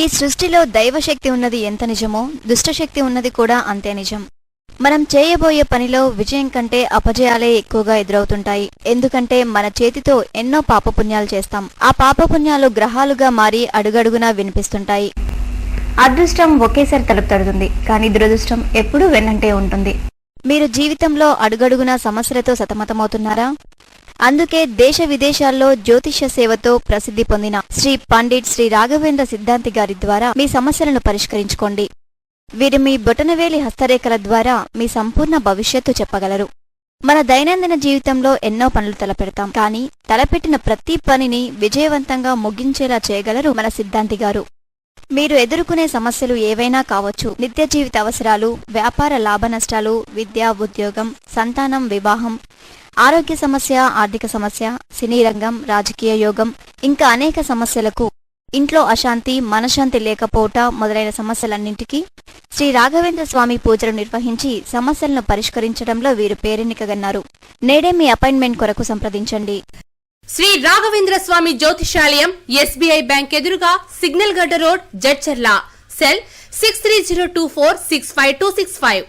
ఈ సృష్టిలో దైవశక్తి ఉన్నది ఎంత నిజమో దుష్టశక్తి ఉన్నది కూడా అంతే నిజం. మనం చేయబోయే పనిలో విజయం కంటే అపజయాలే ఎక్కువగా ఎదురవుతుంటాయి. ఎందుకంటే మన చేతితో ఎన్నో పాపపుణ్యాలు చేస్తాం. ఆ పాపపుణ్యాలు గ్రహాలుగా మారి అడుగడుగునా వినిపిస్తుంటాయి. అదృష్టం ఒకేసారి తలుపు తడుతుంది, కానీ దురదృష్టం ఎప్పుడూ వెన్నంటే ఉంటుంది. మీరు జీవితంలో అడుగడుగునా సమస్యలతో సతమతమవుతున్నారా? అందుకే దేశ విదేశాల్లో జ్యోతిష్య సేవతో ప్రసిద్ధి పొందిన శ్రీ పండిట్ శ్రీ రాఘవేంద్ర సిద్ధాంతి గారి ద్వారా మీ సమస్యలను పరిష్కరించుకోండి. వీరు మీ బొటనవేలి హస్తరేఖల ద్వారా మీ సంపూర్ణ భవిష్యత్తు చెప్పగలరు. మన దైనందిన జీవితంలో ఎన్నో పనులు తలపెడతాం, కానీ తలపెట్టిన ప్రతి పనిని విజయవంతంగా ముగించేలా చేయగలరు మన సిద్ధాంతి గారు. మీరు ఎదుర్కొనే సమస్యలు ఏవైనా కావచ్చు. నిత్య జీవిత అవసరాలు, వ్యాపార లాభ నష్టాలు, విద్య, ఉద్యోగం, సంతానం, వివాహం, ఆరోగ్య సమస్య, ఆర్థిక సమస్య, సినీ రంగం, రాజకీయ యోగం, ఇంకా అనేక సమస్యలకు, ఇంట్లో అశాంతి, మనశ్శాంతి లేకపోవట మొదలైన సమస్యలన్నింటికీ శ్రీ రాఘవేంద్ర స్వామి పూజలు నిర్వహించి సమస్యలను పరిష్కరించడంలో వీరు పేరెన్నికగన్నారు. నేడే మీ అపాయింట్మెంట్ కొరకు సంప్రదించండి. శ్రీ రాఘవేంద్ర స్వామి జ్యోతిషాలయం, ఎస్బీఐ బ్యాంక్ ఎదురుగా, సిగ్నల్ గడ్డ రోడ్, జడ్చర్ల. సెల్ 6302465265.